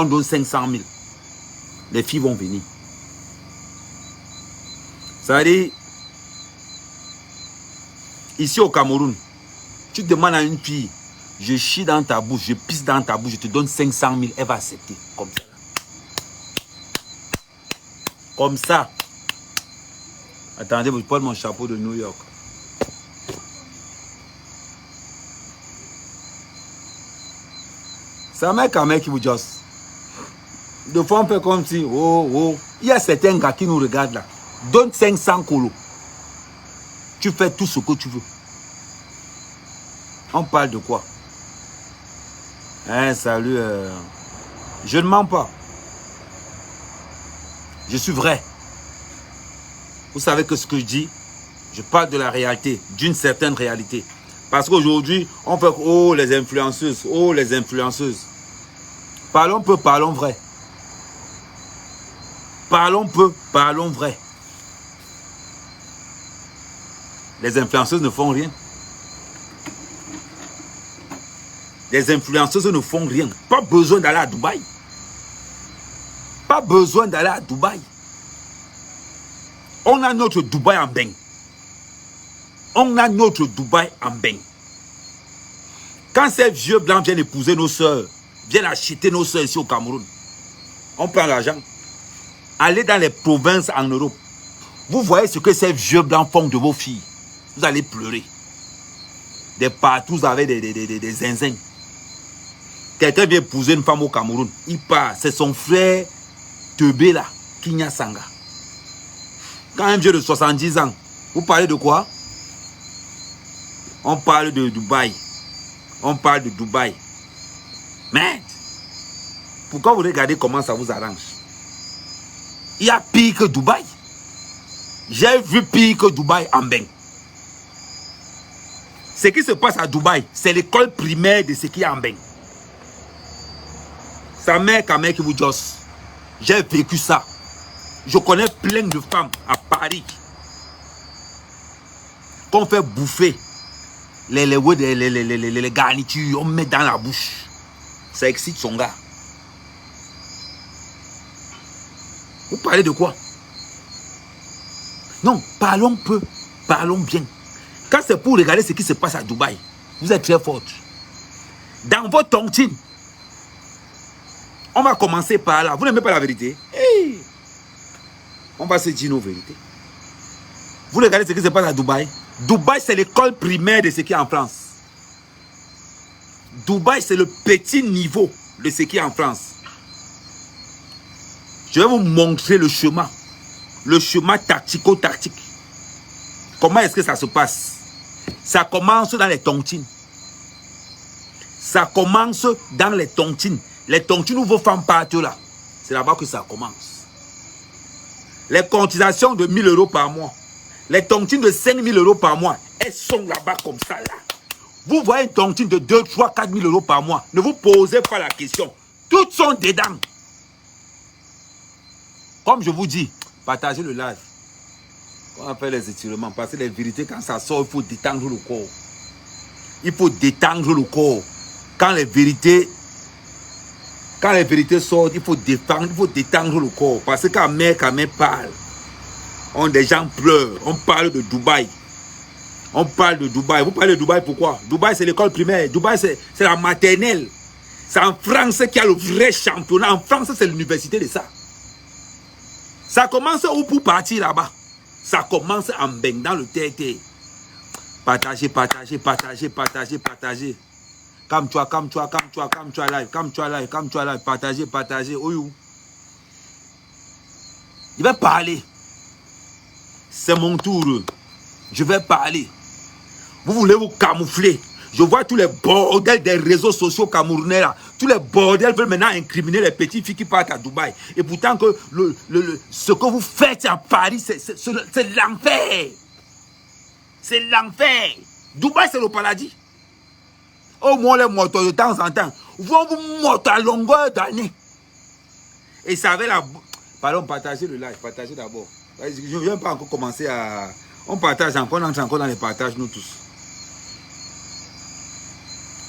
On donne 500 000. Les filles vont venir. Ça veut dire, ici au Cameroun, tu demandes à une fille, je chie dans ta bouche, je pisse dans ta bouche, je te donne 500 000, elle va accepter. Comme ça. Comme ça. Attendez, je prends mon chapeau de New York. C'est un mec qui vous josse. De fois, on fait comme si, il y a certains gars qui nous regardent là. Donne 500 colos. Tu fais tout ce que tu veux. On parle de quoi? Hein, salut. Je ne mens pas. Je suis vrai. Vous savez que ce que je dis, je parle de la réalité, d'une certaine réalité. Parce qu'aujourd'hui, on fait, oh les influenceuses, oh les influenceuses. Parlons peu, parlons vrai. Parlons peu, parlons vrai. Les influenceuses ne font rien. Les influenceuses ne font rien. Pas besoin d'aller à Dubaï. Pas besoin d'aller à Dubaï. On a notre Dubaï en bain. On a notre Dubaï en bain. Quand ces vieux blancs viennent épouser nos soeurs, viennent acheter nos soeurs ici au Cameroun, on prend l'argent. Allez dans les provinces en Europe. Vous voyez ce que ces vieux blancs font de vos filles. Vous allez pleurer. Des partout avec des zinzins. Quelqu'un vient épouser une femme au Cameroun. Il part. C'est son frère Teubé là, Kinya Sanga. Quand un vieux de 70 ans, vous parlez de quoi? On parle de Dubaï. On parle de Dubaï. Mais, pourquoi vous regardez comment ça vous arrange? Il y a pire que Dubaï. J'ai vu pire que Dubaï en bain. Ce qui se passe à Dubaï, c'est l'école primaire de ce qui est en bain. Sa mère, quand même, qui vous josse. J'ai vécu ça. Je connais plein de femmes à Paris qu'on fait bouffer les garnitures, on met dans la bouche. Ça excite son gars. Vous parlez de quoi? Non, parlons peu, parlons bien. Quand c'est pour regarder ce qui se passe à Dubaï, vous êtes très forte. Dans votre tontine, on va commencer par là. Vous n'aimez pas la vérité? Hey, on va se dire nos vérités. Vous regardez ce qui se passe à Dubaï. Dubaï, c'est l'école primaire de ce qui est en France. Dubaï, c'est le petit niveau de ce qui est en France. Je vais vous montrer le chemin. Le chemin tactico-tactique. Comment est-ce que ça se passe? Ça commence dans les tontines. Ça commence dans les tontines. Les tontines où vos femmes partent là. C'est là-bas que ça commence. Les cotisations de 1 000 € par mois. Les tontines de 5 000 € par mois. Elles sont là-bas comme ça là. Vous voyez une tontine de 2, 3, 4 000 € par mois. Ne vous posez pas la question. Toutes sont dedans. Comme je vous dis, partagez le live. On fait les étirements. Parce que les vérités, quand ça sort, il faut détendre le corps. Il faut détendre le corps. Quand les vérités sortent, il faut détendre le corps. Parce que quand mère parle, des gens pleurent. On parle de Dubaï. On parle de Dubaï. Vous parlez de Dubaï pourquoi? Dubaï, c'est l'école primaire. Dubaï, c'est la maternelle. C'est en France qu'il y a le vrai championnat. En France, c'est l'université de ça. Ça commence où pour partir là-bas? Ça commence en bain dans le terre-terre. Partagez, partagez, partagez, partagez, partagez. Comme tu as live, partagez, partagez. Oui. Il va parler. C'est mon tour. Je vais parler. Vous voulez vous camoufler. Je vois tous les bordels des réseaux sociaux camerounais là. Tous les bordels veulent maintenant incriminer les petites filles qui partent à Dubaï. Et pourtant que ce que vous faites à Paris, c'est l'enfer. C'est l'enfer. Dubaï, c'est le paradis. Au moins les motos de temps en temps. Vont vous monter à longueur d'année. Et ça avait la... Pardon, partagez le live. Partagez d'abord. Je ne viens pas encore commencer à... On partage encore, on entre encore dans les partages, nous tous.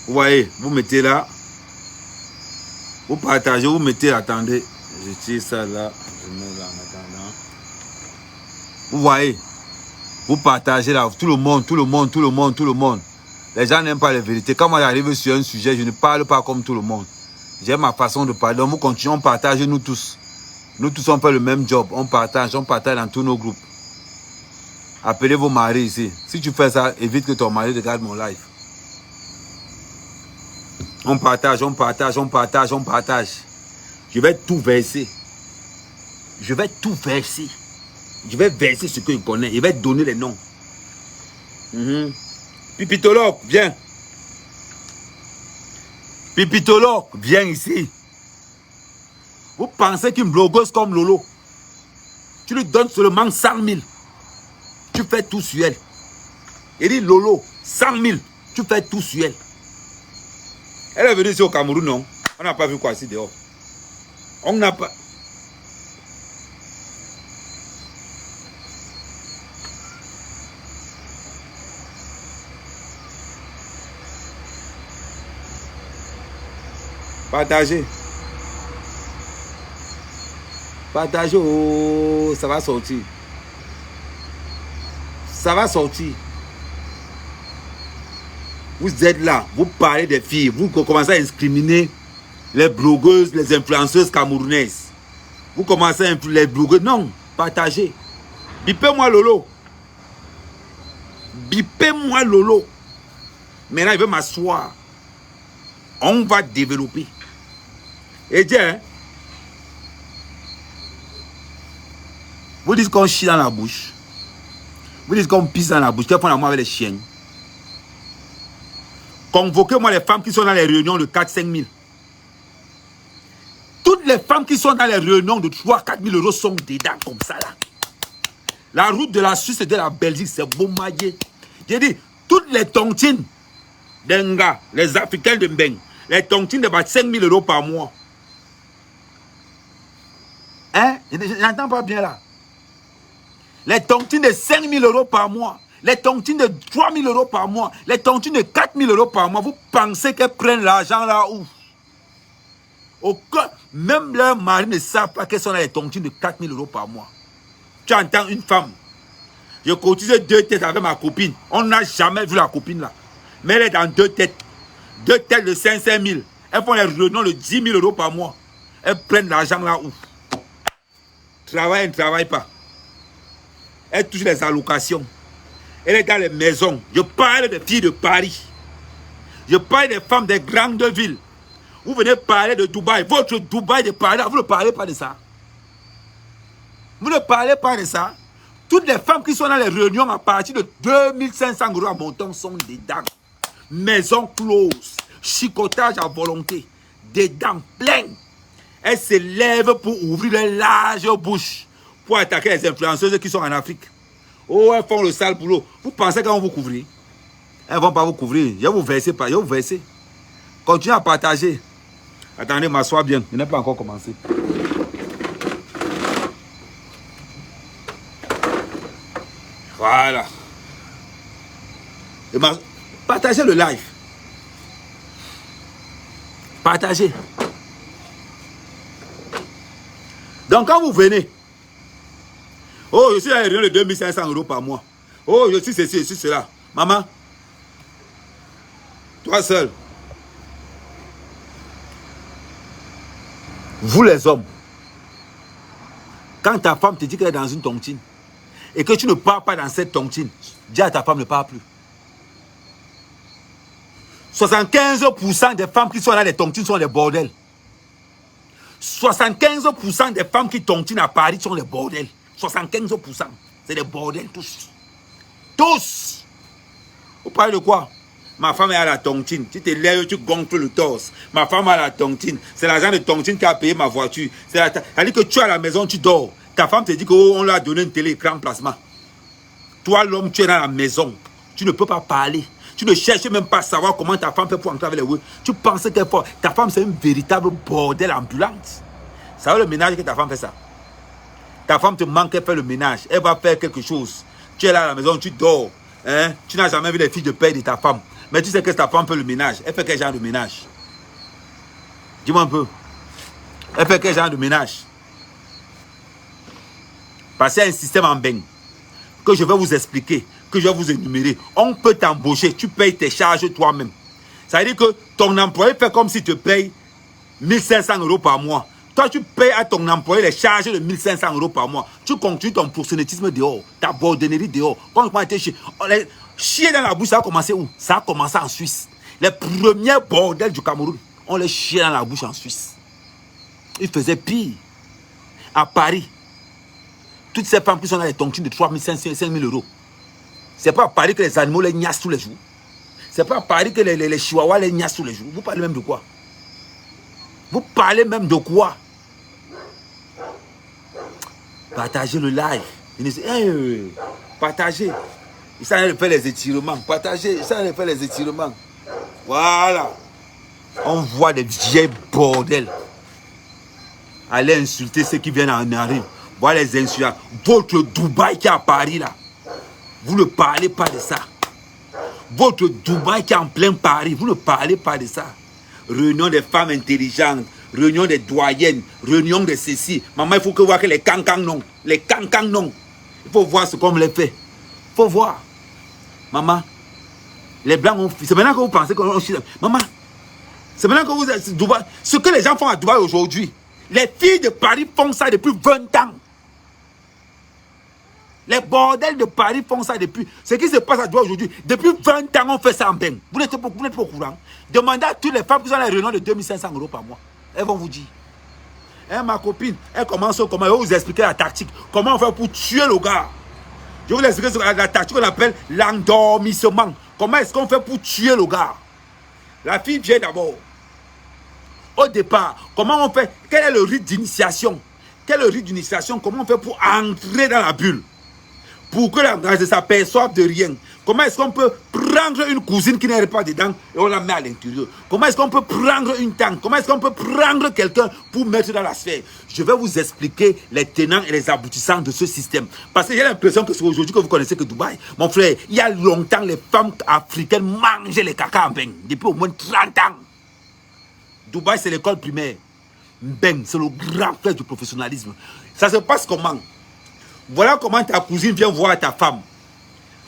Vous voyez, vous mettez là. Vous partagez, vous mettez, attendez. Je tire ça là. Je mets là en attendant. Vous voyez? Vous partagez là. Tout le monde, tout le monde, tout le monde, tout le monde. Les gens n'aiment pas les vérités. Quand moi j'arrive sur un sujet, je ne parle pas comme tout le monde. J'ai ma façon de parler. Donc, vous continuez, on partage nous tous. Nous tous, on fait le même job. On partage dans tous nos groupes. Appelez vos maris ici. Si tu fais ça, évite que ton mari regarde mon live. On partage, on partage, on partage, on partage. Je vais tout verser. Je vais tout verser. Je vais verser ce que je connais. Je vais donner les noms. Pipitologue, viens. Pipitologue, viens ici. Vous pensez qu'une blogueuse comme Lolo, tu lui donnes seulement 100 000. Tu fais tout sur elle. Il dit Lolo, 100 000. Tu fais tout sur elle. Elle est venue ici au Cameroun, non? On n'a pas vu quoi ici dehors. On n'a pas... Partagez. Partagez, oh, ça va sortir. Ça va sortir. Vous êtes là, vous parlez des filles, vous commencez à discriminer les blogueuses, les influenceuses camerounaises. Vous commencez à influencer les blogueuses. Non, partagez. Bipez-moi Lolo. Bipez-moi Lolo. Maintenant, il veut m'asseoir. On va développer. Et tiens, vous dites qu'on chie dans la bouche. Vous dites qu'on pisse dans la bouche. Qu'est-ce qu'on a moi avec les chiens? Convoquez-moi les femmes qui sont dans les réunions de 4-5 000. Toutes les femmes qui sont dans les réunions de 3-4 000 euros sont dedans comme ça là. La route de la Suisse et de la Belgique, c'est Bomaye. J'ai dit, toutes les tontines d'Enga, les Africains de Mbeng, les tontines de 5 000 euros par mois. Hein? Je n'entends pas bien là. Les tontines de 5 000 euros par mois. Les tontines de 3 000 euros par mois. Les tontines de 4 000 euros par mois. Vous pensez qu'elles prennent l'argent là où? Aucun, même leurs maris ne savent pas quelles sont les tontines de 4 000 euros par mois. Tu entends une femme. Je cotisais 2 têtes avec ma copine. On n'a jamais vu la copine là. Mais elle est dans 2 têtes. 2 têtes de 500 000. Elles font les réunions de 10 000 euros par mois. Elles prennent l'argent là où? Travaille, elle ne travaille pas. Elle touche les allocations. Elle est dans les maisons. Je parle des filles de Paris. Je parle des femmes des grandes villes. Vous venez parler de Dubaï. Votre Dubaï de Paris, vous ne parlez pas de ça. Vous ne parlez pas de ça. Toutes les femmes qui sont dans les réunions à partir de 2500 euros à montant sont dedans. Maison close. Chicotage à volonté. Dedans plein. Elles se lèvent pour ouvrir les larges bouches. Pour attaquer les influenceuses qui sont en Afrique. Oh, elles font le sale boulot. Vous pensez qu'elles vont vous couvrir? Elles ne vont pas vous couvrir. Je vais vous verser pas. Je vais vous verser. Continuez à partager. Attendez, m'asseoir bien. Je n'ai pas encore commencé. Voilà. Partagez le live. Partagez. Donc quand vous venez, oh, je suis à de 2500 euros par mois. Oh, je suis ceci, je suis cela. Maman, toi seul. Vous les hommes, quand ta femme te dit qu'elle est dans une tontine et que tu ne pars pas dans cette tontine, dis à ta femme ne part plus. 75% des femmes qui sont dans les tontines sont des bordels. 75% des femmes qui tontinent à Paris sont des bordels. 75%. C'est des bordels tous. Tous. Vous parlez de quoi? Ma femme est à la tontine. Tu te lèves, tu gonfles le torse. Ma femme est à la tontine. C'est l'agent de tontine qui a payé ma voiture. C'est-à-dire que tu es à la maison, tu dors. Ta femme te dit qu'on lui a donné un télé-écran plasma. Toi, l'homme, tu es dans la maison. Tu ne peux pas parler. Tu ne cherches même pas à savoir comment ta femme fait pour entrer avec les weux. Tu penses qu'elle fait. Ta femme, c'est une véritable bordel ambulante. Ça va le ménage que ta femme fait ça. Ta femme te manque, elle fait le ménage. Elle va faire quelque chose. Tu es là à la maison, tu dors. Hein? Tu n'as jamais vu les filles de paix de ta femme. Mais tu sais que ta femme fait le ménage. Elle fait quel genre de ménage? Dis-moi un peu. Elle fait quel genre de ménage? Parce qu'il y a un système en Beng que je vais vous expliquer, que je vais vous énumérer. On peut t'embaucher, tu payes tes charges toi-même. Ça veut dire que ton employé fait comme si tu payes 1500 € par mois. Toi, tu payes à ton employé les charges de 1500 € par mois. Tu continues ton proxénétisme dehors, ta bordennerie dehors. Quand tu été chier dans la bouche, ça a commencé où? Ça a commencé en Suisse. Les premiers bordels du Cameroun, on les chiait dans la bouche en Suisse. Ils faisaient pire. À Paris, toutes ces femmes qui sont dans les tontines de 3500, 5000 €. C'est pas à Paris que les animaux les niassent tous les jours. C'est pas à Paris que les chihuahuas les niassent tous les jours. Vous parlez même de quoi? Vous parlez même de quoi? Partagez le live. Partagez. Il s'agit de faire les étirements. Partagez. Il s'agit de faire les étirements. Voilà. On voit des vieilles bordels. Allez insulter ceux qui viennent en arrive. Voilà les insultants. Votre Dubaï qui est à Paris là. Vous ne parlez pas de ça. Votre Dubaï qui est en plein Paris. Vous ne parlez pas de ça. Réunion des femmes intelligentes. Réunion des doyennes. Réunion de ceci. Maman, il faut que vous voyez que les cancans non. Les cancans non. Il faut voir ce qu'on les fait. Il faut voir. Maman. Les blancs ont... C'est maintenant que vous pensez qu'on... Maman. C'est maintenant que vous... Dubaï, ce que les gens font à Dubaï aujourd'hui. Les filles de Paris font ça depuis 20 ans. Les bordels de Paris font ça depuis... Ce qui se passe à Dubaï aujourd'hui, depuis 20 ans, on fait ça en Beng. Vous n'êtes pas au courant. Demandez à toutes les femmes qui sont dans les réunions de 2500 € par mois. Elles vont vous dire. Eh, ma copine, elle commence comment? Je vais vous expliquer la tactique. Comment on fait pour tuer le gars. Je vais vous expliquer la tactique qu'on appelle l'endormissement. Comment est-ce qu'on fait pour tuer le gars? La fille vient d'abord. Au départ, comment on fait? Quel est le rite d'initiation? Quel est le rite d'initiation? Comment on fait pour entrer dans la bulle? Pour que la grâce ne s'aperçoive de rien. Comment est-ce qu'on peut prendre une cousine qui n'est pas dedans et on la met à l'intérieur? Comment est-ce qu'on peut prendre une tante? Comment est-ce qu'on peut prendre quelqu'un pour mettre dans la sphère? Je vais vous expliquer les tenants et les aboutissants de ce système. Parce que j'ai l'impression que c'est aujourd'hui que vous connaissez que Dubaï. Mon frère, il y a longtemps, les femmes africaines mangeaient les caca en Beng. Depuis au moins 30 ans. Dubaï, c'est l'école primaire. Beng, c'est le grand frère du professionnalisme. Ça se passe comment? Voilà comment ta cousine vient voir ta femme.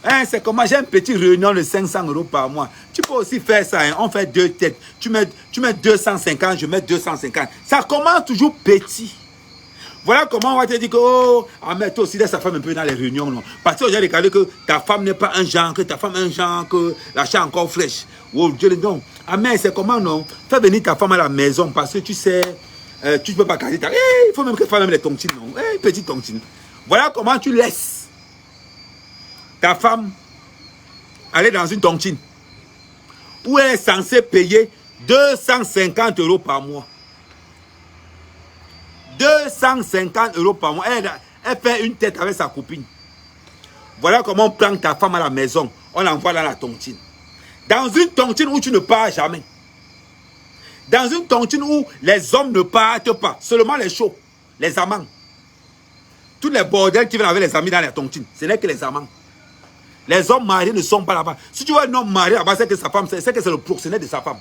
Hein, c'est comment? J'ai une petite réunion de 500 € par mois. Tu peux aussi faire ça. Hein? On fait 2 têtes. Tu mets 250, je mets 250. Ça commence toujours petit. Voilà comment on va te dire que, oh, mais toi aussi, laisse ta femme un peu dans les réunions. Non? Parce que j'ai regardé que ta femme n'est pas un genre, que ta femme est un genre, que la chair encore fraîche. Oh, Dieu, non. Ah, mais c'est comment, non? Fais venir ta femme à la maison parce que tu sais, tu ne peux pas caser ta... il faut même que tu fasses même les tontines, non? Petite tontine. Voilà comment tu laisses ta femme aller dans une tontine où elle est censée payer 250 € par mois. 250 € par mois. Elle fait une tête avec sa copine. Voilà comment on prend ta femme à la maison. On l'envoie dans la tontine. Dans une tontine où tu ne pars jamais. Dans une tontine où les hommes ne partent pas. Seulement les chauds, les amants. Tous les bordels qui viennent avec les amis dans la tontine, ce n'est que les amants. Les hommes mariés ne sont pas là-bas. Si tu vois un homme marié là-bas, c'est que sa femme, c'est que c'est le proxénète de sa femme.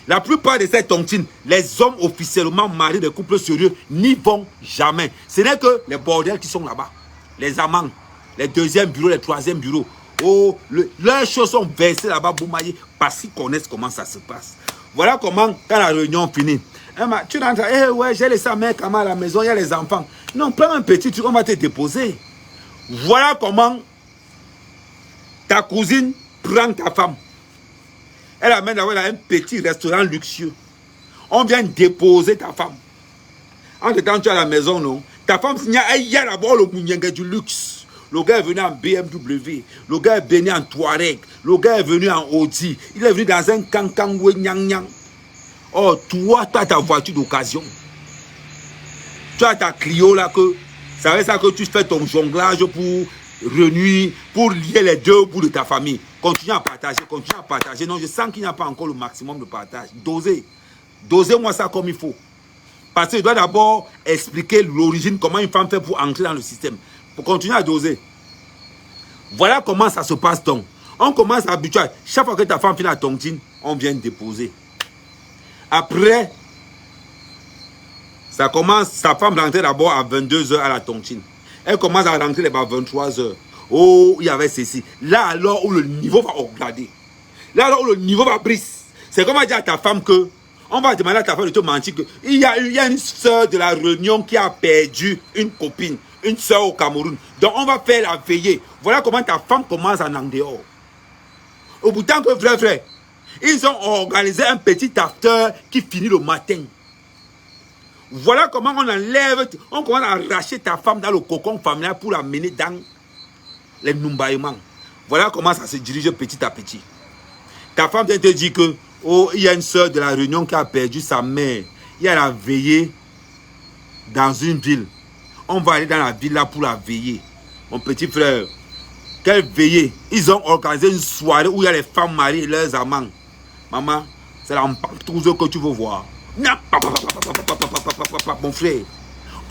La plupart de ces tontines, les hommes officiellement mariés de couples sérieux n'y vont jamais. Ce n'est que les bordels qui sont là-bas. Les amants, les deuxièmes bureaux, les troisièmes bureaux. Oh, leurs choses sont versées là-bas, boumaillées, parce qu'ils connaissent comment ça se passe. Voilà comment, quand la réunion finit, tu rentres, ouais, j'ai laissé ma mère à la maison, il y a les enfants. Non, prends un petit truc, on va te déposer. Voilà comment ta cousine prend ta femme. Elle amène dans un petit restaurant luxueux. On vient déposer ta femme. En temps, tu es à la maison, non? Ta femme, il y a d'abord le mouniengue du luxe. Le gars est venu en BMW. Le gars est venu en Touareg. Le gars est venu en Audi. Il est venu dans un cancan ou nyang. Oh, toi, tu as ta voiture d'occasion. Tu as ta Clio là que... Ça veut dire que tu fais ton jonglage pour réunir, pour lier les deux bouts de ta famille. Continue à partager, continue à partager. Non, je sens qu'il n'y a pas encore le maximum de partage. Dosez. Dosez-moi ça comme il faut. Parce que je dois d'abord expliquer l'origine, comment une femme fait pour entrer dans le système. Pour continuer à doser. Voilà comment ça se passe donc. On commence à habituer. Chaque fois que ta femme finit la tontine, on vient déposer. Après, Ça commence, sa femme rentrait d'abord à 22 h à la tontine. Elle commence à rentrer à 23 h. Oh, il y avait ceci. Là alors où le niveau va augmenter. Là alors où le niveau va briser. C'est comme dire à ta femme que, on va demander à ta femme de te mentir que il y a une soeur de la Réunion qui a perdu une copine, une soeur au Cameroun. Donc on va faire la veillée. Voilà comment ta femme commence en dehors. Au bout d'un que frère, ils ont organisé un petit after qui finit le matin. Voilà comment on enlève, on commence à arracher ta femme dans le cocon familial pour la mener dans les numbaïments. Voilà comment ça se dirige petit à petit. Ta femme te dit que, oh, il y a une soeur de la Réunion qui a perdu sa mère. Il y a la veillée dans une ville. On va aller dans la ville là pour la veiller. Mon petit frère, quelle veillée? Ils ont organisé une soirée où il y a les femmes mariées et leurs amants. Maman, c'est la pantouze que tu veux voir. Mon frère,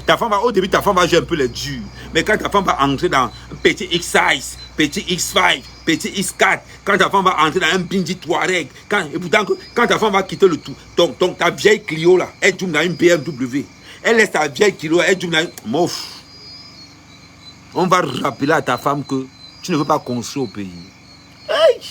ta femme va, au début, ta femme va jouer un peu les durs. Mais quand ta femme va entrer dans un petit X6, petit X5, petit X4, quand ta femme va entrer dans un Bindi Touareg, et pourtant, quand ta femme va quitter le tout, donc ta vieille Clio là, elle tourne dans une BMW. Elle laisse ta vieille Clio, elle tourne dans une... Mouf. On va rappeler à ta femme que tu ne veux pas construire au pays. Hey!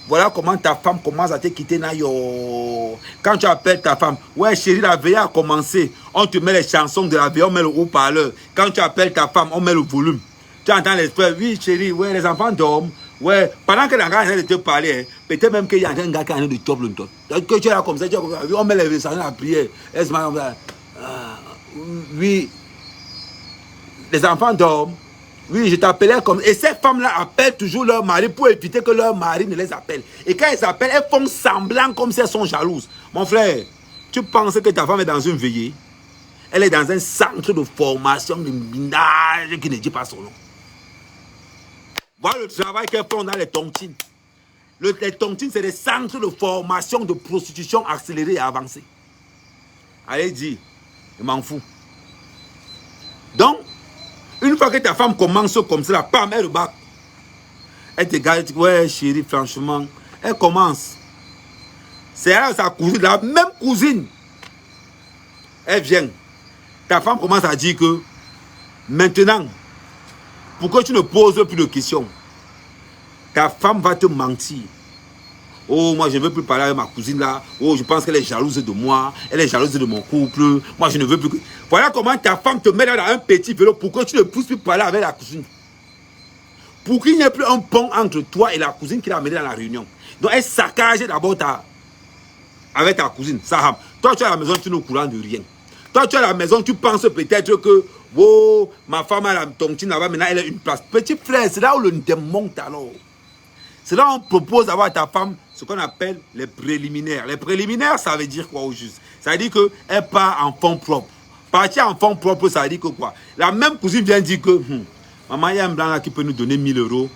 Voilà comment ta femme commence à te quitter. Nayo. Quand tu appelles ta femme, ouais chérie, la veillée a commencé. On te met les chansons de la veillée, on met le haut-parleur. Quand tu appelles ta femme, on met le volume. Tu entends les frères, oui chérie, ouais les enfants dorment. Ouais, pendant que l'engagement est en train de te parler, hein, peut-être même qu'il y a un gars qui a un de top le top. Que tu es là comme ça, on met les chansons à prier. Oui, les enfants dorment. Oui, je t'appelais comme... Et ces femmes-là appellent toujours leur mari pour éviter que leur mari ne les appelle. Et quand elles appellent, elles font semblant comme si elles sont jalouses. Mon frère, tu penses que ta femme est dans une veillée? Elle est dans un centre de formation de minage qui ne dit pas son nom. Voilà le travail qu'elles font dans les tontines. Les tontines, c'est des centres de formation de prostitution accélérée et avancée. Allez, dis, je m'en fous. Donc, une fois que ta femme commence comme ça, pam, elle rebat. Elle te garde, ouais chérie, franchement, elle commence. C'est elle, sa cousine, la même cousine. Elle vient. Ta femme commence à dire que, maintenant, pourquoi tu ne poses plus de questions? Ta femme va te mentir. Oh, moi je ne veux plus parler avec ma cousine là. Oh, je pense qu'elle est jalouse de moi. Elle est jalouse de mon couple. Moi je ne veux plus que... Voilà comment ta femme te met dans un petit vélo pour que tu ne puisses plus parler avec la cousine. Pour qu'il n'y ait plus un pont entre toi et la cousine qui l'a amené dans la réunion. Donc elle saccage d'abord avec ta cousine. Saham. Toi tu es à la maison, tu n'es au courant de rien. Toi tu es à la maison, tu penses peut-être que oh, ma femme a la tontine là-bas, maintenant elle a une place. Petit frère, c'est là où le démonte alors. C'est là où on propose d'avoir à ta femme ce qu'on appelle les préliminaires. Les préliminaires, ça veut dire quoi au juste? Ça veut dire qu'elle part en fonds propres. Partir en fonds propres, ça veut dire que quoi? La même cousine vient dire que maman, il y a un blanc là qui peut nous donner 1000 €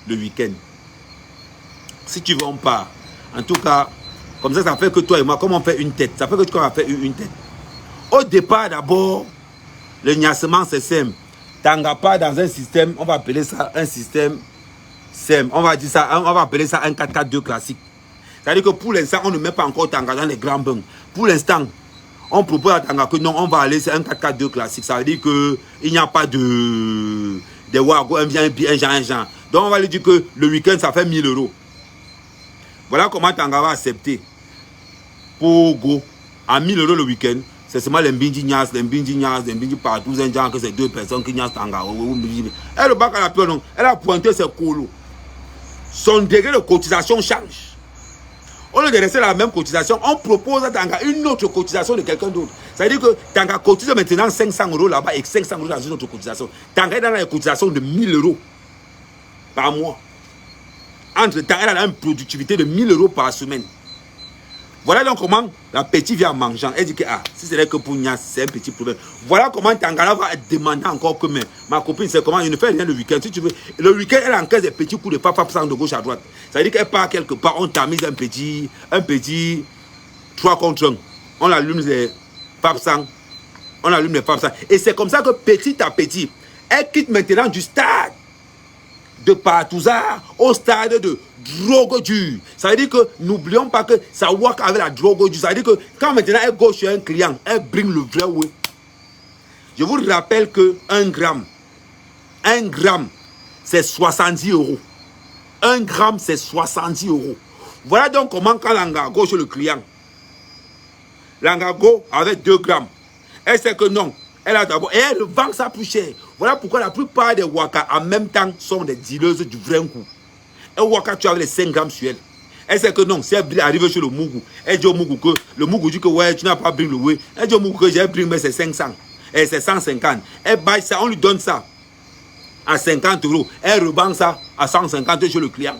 le week-end. Si tu veux, on part. En tout cas, comme ça fait que toi et moi, comme on fait une tête, ça fait que tu as fait une tête. Au départ, d'abord, le niassement, c'est simple. T'engages pas dans un système, on va appeler ça un système. On va dire ça, on va appeler ça un 4-4-2 classique. C'est-à-dire que pour l'instant, on ne met pas encore Tanga dans les grands bains. Pour l'instant, on propose à Tanga que non, on va aller, c'est un 4-4-2 classique. Ça veut dire qu'il n'y a pas de wago, un genre. Donc on va lui dire que le week-end, ça fait 1000 €. Voilà comment Tanga va accepter. Pour go, à 1000 € le week-end, c'est seulement les Mbindi partout, un genre que c'est 2 personnes qui niassent Tanga. Elle le bac à la peur, non. Elle a pointé ses colos. Son degré de cotisation change. Au lieu de rester la même cotisation, on propose à Tanga une autre cotisation de quelqu'un d'autre. C'est-à-dire que Tanga cotise maintenant 500 € là-bas et 500 € dans une autre cotisation. Tanga est dans la cotisation de 1000 € par mois. Entre-temps, elle a une productivité de 1000 € par semaine. Voilà donc comment la petite vient mangeant. Elle dit que si ce n'est que pour Nias, c'est un petit problème. Voilà comment Tangana va demander encore que ma copine, c'est comment je ne fais rien le week-end. Si tu veux, le week-end, elle encaisse des petits coups de papa de gauche à droite. Ça veut dire qu'elle part quelque part, on tamise un petit 3 contre 1. On allume les papsans. On allume les papsans. Et c'est comme ça que petit à petit, elle quitte maintenant du stade de Partouza au stade de drogue dure. Ça veut dire que n'oublions pas que ça work avec la drogue dure. Ça veut dire que quand maintenant elle go chez un client, elle bring le vrai way. Je vous rappelle que 1 gramme, c'est 70 €. 1 gramme, c'est 70 €. Voilà donc comment quand l'angago chez le client, l'angago avec 2 grammes, elle sait que non, elle a d'abord, et elle vend ça plus cher. Voilà pourquoi la plupart des waka en même temps sont des dealers du vrai coup. Un waka tu as les 5 grammes sur elle. Elle sait que non, si elle arrive chez le Mougou, elle dit au Mougou que le Mougou dit que ouais, tu n'as pas pris le way. Elle dit au Mougou que j'ai pris mais c'est 500. Et c'est 150. Elle baille ça, on lui donne ça à 50 €. Elle revend ça à 150 chez le client.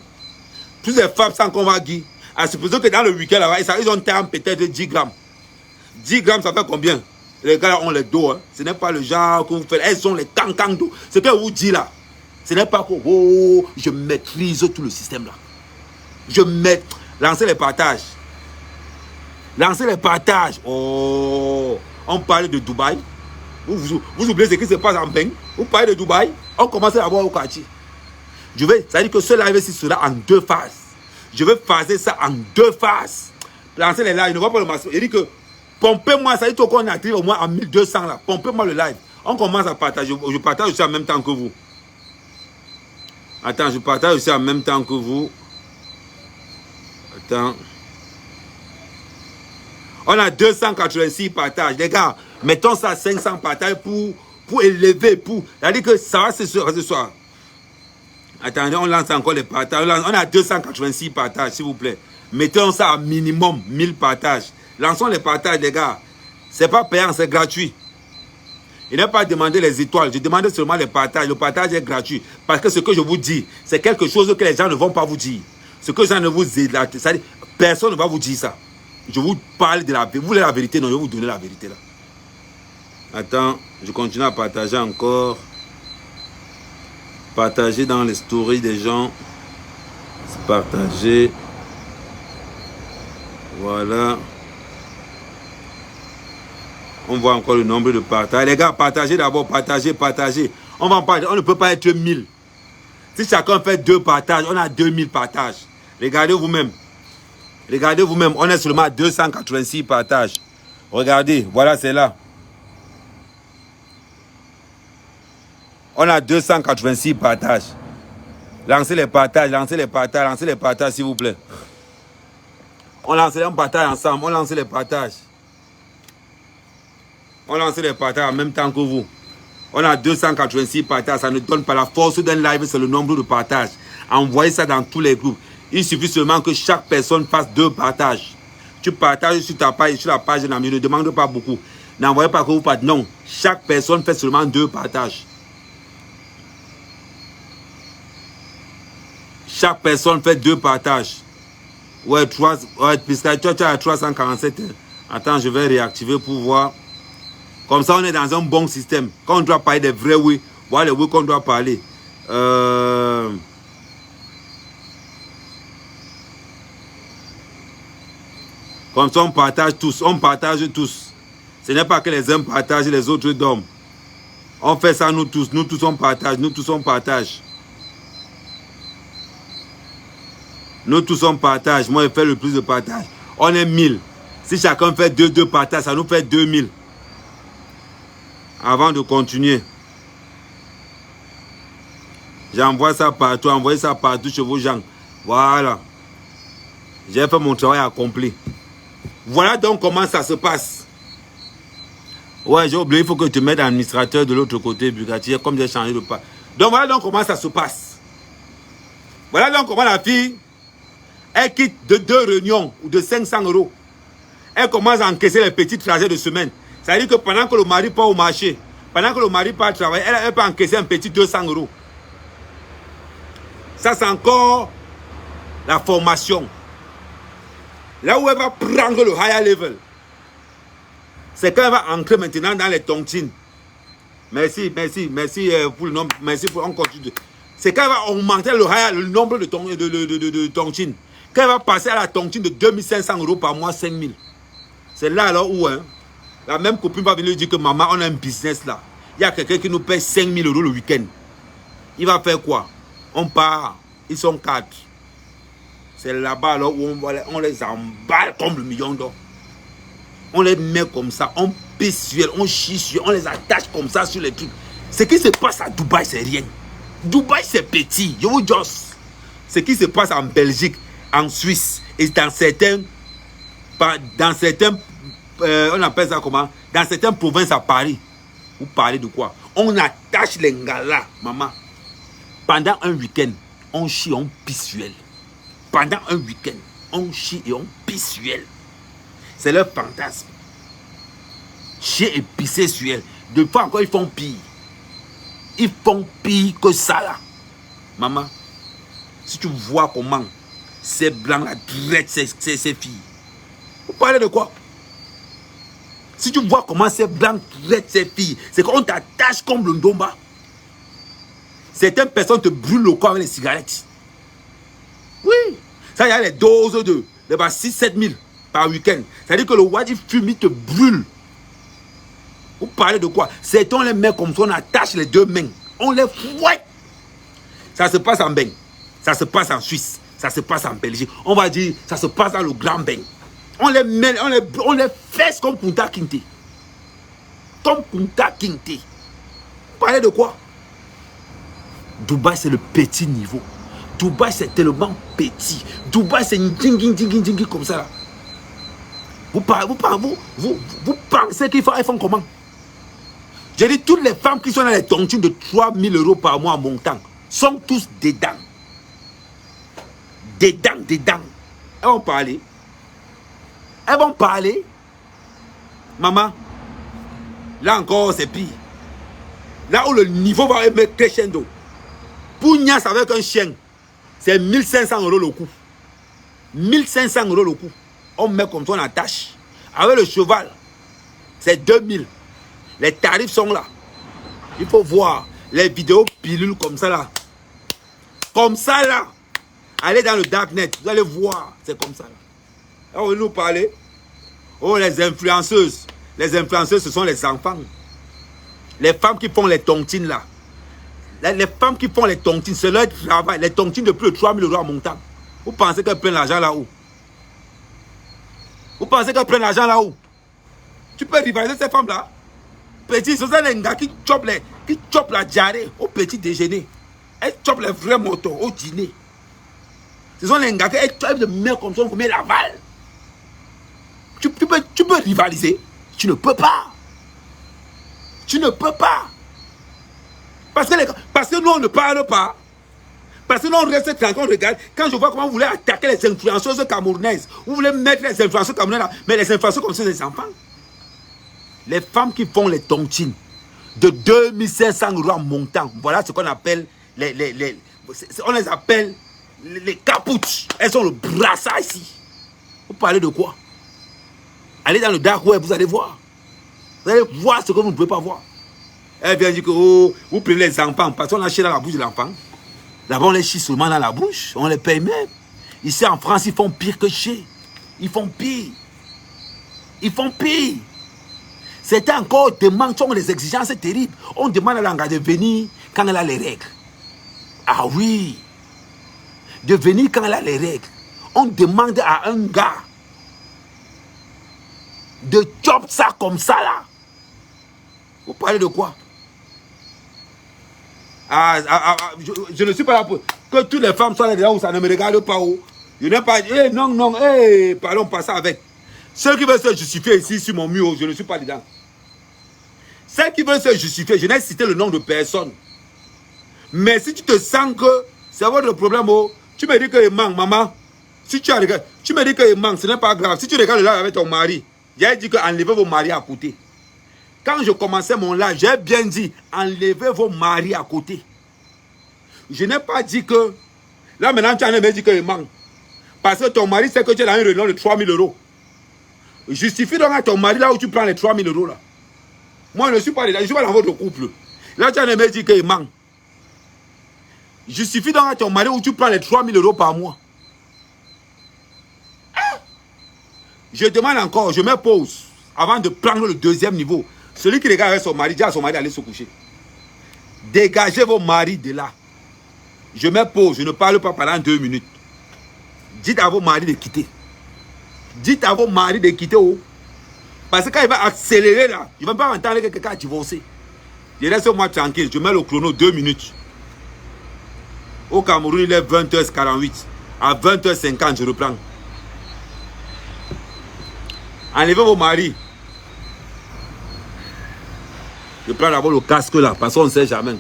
Plus les femmes sans qu'on va dire. À supposer que dans le week-end là-bas, ils ont peut-être 10 grammes. 10 grammes, ça fait combien? Les gars ont les dos. Hein. Ce n'est pas le genre que vous faites. Elles ont les cancans d'eau. Ce que vous dit là, ce n'est pas que oh, je maîtrise tout le système là. Je maîtrise. Lancez les partages. Lancez les partages. Oh, on parle de Dubaï. Vous oubliez ce qui se passe en Beng. Vous parlez de Dubaï. On commence à voir au quartier. Ça veut dire que ce live-ci sera en 2 phases. Je vais phaser ça en 2 phases. Lancez les lives. Ne vois pas le masque. Il dit que pompez-moi. Ça veut dire qu'on arrive au moins à 1200 là. Pompez-moi le live. On commence à partager. Je partage aussi en même temps que vous. Attends, je partage aussi en même temps que vous. Attends. On a 286 partages. Les gars, mettons ça à 500 partages pour élever, c'est-à-dire que ça va ce soir. Attendez, on lance encore les partages. On a 286 partages, s'il vous plaît. Mettons ça à minimum 1000 partages. Lançons les partages, les gars. C'est pas payant, c'est gratuit. Il n'est pas demandé les étoiles. Je demande seulement les partages. Le partage est gratuit. Parce que ce que je vous dis, c'est quelque chose que les gens ne vont pas vous dire. Ce que les gens ne vous disent, personne ne va vous dire ça. Je vous parle de la vérité. Vous voulez la vérité? Non, je vais vous donner la vérité là. Attends, je continue à partager encore. Partager dans les stories des gens. Partager. Voilà. On voit encore le nombre de partages. Les gars, partagez d'abord, partagez. On va en parler. On ne peut pas être 1000. Si chacun fait 2 partages, on a 2000 partages. Regardez vous-même. Regardez vous-même. On est seulement à 286 partages. Regardez, voilà, c'est là. On a 286 partages. Lancez les partages, s'il vous plaît. On partage ensemble, on lance les partages. On lance les partages en même temps que vous. On a 286 partages, ça ne donne pas la force d'un live, c'est le nombre de partages. Envoyez ça dans tous les groupes. Il suffit seulement que chaque personne fasse 2 partages. Tu partages sur ta page, sur la page de l'ami, ne demande pas beaucoup. N'envoyez pas que vous partagez. Non, chaque personne fait seulement 2 partages. Chaque personne fait 2 partages. Ouais, 3, ouais, puisque tu as 347. Attends, je vais réactiver pour voir. Comme ça, on est dans un bon système. Quand on doit parler des vrais oui, voilà les oui qu'on doit parler. Comme ça, on partage tous. On partage tous. Ce n'est pas que les uns partagent et les autres dorment. On fait ça nous tous. Nous tous, on partage. Nous tous, on partage. Nous tous, on partage. Moi, je fais le plus de partage. On est 1000. Si chacun fait 2 partages, ça nous fait 2000. Avant de continuer. J'envoie ça partout. Envoyez ça partout chez vos gens. Voilà. J'ai fait mon travail accompli. Voilà donc comment ça se passe. Ouais, j'ai oublié, il faut que tu mettes l'administrateur de l'autre côté, Bugatti, comme j'ai changé de pas. Donc voilà donc comment ça se passe. Voilà donc comment la fille, elle quitte de 2 réunions ou de 500 €. Elle commence à encaisser les petits trajets de semaine. C'est-à-dire que pendant que le mari part au marché, pendant que le mari part travailler, elle peut encaisser un petit 200 €. Ça, c'est encore la formation. Là où elle va prendre le higher level, c'est quand elle va entrer maintenant dans les tontines. Merci pour le nombre. Merci pour on continue. C'est quand elle va augmenter le nombre de tontines. Quand elle va passer à la tontine de 2500 € par mois, 5000. C'est là alors où la même copine va venir dire que maman, on a un business là. Il y a quelqu'un qui nous paye 5000 € le week-end. Il va faire quoi? On part, ils sont 4. C'est là-bas alors où on les emballe comme le million d'or. On les met comme ça, on pisse sur elles, on chie sur elles, on les attache comme ça sur les trucs. Ce qui se passe à Dubaï, c'est rien. Dubaï, c'est petit. Je vous dis, ce qui se passe en Belgique, en Suisse et dans certains, on appelle ça comment? Dans certaines provinces à Paris. Vous parlez de quoi? On attache les ngalas, maman. Pendant un week-end, on chie, on pisse sur elles. Pendant un week-end, on chie et on pisse sur elles. C'est leur fantasme. Chier et pisser sur elles. De fois encore, ils font pire. Ils font pire que ça là. Maman, si tu vois comment ces blancs-là traitent ces filles. Vous parlez de quoi? Si tu vois comment ces blancs traitent ces filles, c'est qu'on t'attache comme le ndomba. Certaines personnes te brûlent le corps avec les cigarettes. Oui. Ça, il y a les doses de 6-7 000 par week-end. C'est-à-dire que le wadi fume, il te brûle. Vous parlez de quoi? C'est on les met comme ça, on attache les deux mains. On les fouette. Ça se passe en bain. Ça se passe en Suisse. Ça se passe en Belgique. On va dire, ça se passe dans le grand bain. On les met, on les fesse comme Punta Kinte. Comme Punta Kinte. Vous parlez de quoi? Dubaï, c'est le petit niveau. Dubaï, c'est tellement petit. Dubaï, c'est une ding comme ça là. Vous pensez qu'ils font comment? J'ai dit, toutes les femmes qui sont dans les tontines de 3 000 € par mois en montant sont tous dedans. Dedans. Elles vont parler. Elles vont parler. Maman, là encore, c'est pire. Là où le niveau va être crescendo. Pour Nias avec un chien, c'est 1500 € le coup. 1500 € le coup. On met comme ça, on attache. Avec le cheval, c'est 2000. Les tarifs sont là. Il faut voir les vidéos pilules comme ça là. Comme ça là. Allez dans le darknet, vous allez voir. C'est comme ça là. Là, on va nous parler. Oh, les influenceuses. Les influenceuses, ce sont les enfants. Les femmes qui font les tontines là. Les femmes qui font les tontines, c'est leur travail. Les tontines de plus de 3 000 € en montant. Vous pensez qu'elles prennent l'argent là-haut? Vous pensez qu'elles prennent l'argent là-haut? Tu peux rivaliser ces femmes-là? Petit, ce sont les gars qui chopent la diarrhée au petit déjeuner. Elles chopent les vrais motos au dîner. Ce sont les gars qui chopent de mer comme ça, on met l'aval. Tu peux rivaliser? Tu ne peux pas. Tu ne peux pas. Parce que nous, on ne parle pas. Parce que nous, on reste tranquille, on regarde. Quand je vois comment vous voulez attaquer les influenceuses camerounaises, vous voulez mettre les influenceuses camerounaises là, mais les influenceuses comme ça, c'est des enfants. Les femmes qui font les tontines de 2500 € en montant, voilà ce qu'on appelle on les appelle les capuches. Elles ont le brassard ici. Vous parlez de quoi? Allez dans le dark web, vous allez voir. Vous allez voir ce que vous ne pouvez pas voir. Elle vient dire que oh, vous prenez les enfants, parce qu'on a chié dans la bouche de l'enfant. Là-bas, on les chie seulement dans la bouche, on les paye même. Ici en France, ils font pire que chier. Ils font pire. Ils font pire. C'était encore demande, sont des exigences terribles. On demande à l'engagé de venir quand elle a les règles. Ah oui. De venir quand elle a les règles. On demande à un gars de chop ça comme ça là. Vous parlez de quoi? Je ne suis pas là pour que toutes les femmes soient là où ça ne me regarde pas où. Je n'ai pas dit, non, parlons pas ça avec. Ceux qui veulent se justifier ici sur mon mur, je ne suis pas dedans. Ceux qui veulent se justifier, je n'ai cité le nom de personne. Mais si tu te sens que c'est votre problème, tu me dis qu'il manque, maman. Si tu me dis qu'il manque, ce n'est pas grave. Si tu regardes là avec ton mari, j'ai dit qu'enlevez vos maris à côté. Quand je commençais mon live, j'ai bien dit, enlevez vos maris à côté. Je n'ai pas dit que, là maintenant tu as dit qu'il manque. Parce que ton mari sait que tu es dans une réunion de 3 000 €. Justifie donc à ton mari là où tu prends les 3 000 € là. Moi je ne suis pas dedans, je ne suis pas dans votre couple. Là tu as dit qu'il manque. Justifie donc à ton mari où tu prends les 3 000 € par mois. Je demande encore, je mets pause avant de prendre le deuxième niveau. Celui qui regarde avec son mari, dit à son mari d'aller se coucher. Dégagez vos maris de là. Je mets pause, je ne parle pas pendant 2 minutes. Dites à vos maris de quitter. Dites à vos maris de quitter. Oh. Parce que quand il va accélérer là, il ne va pas entendre que quelqu'un a divorcé. Je laisse moi tranquille, je mets le chrono 2 minutes. Au Cameroun, il est 20h48. À 20h50, je reprends. Enlevez vos maris. Je prends d'abord le casque là, parce qu'on ne sait jamais.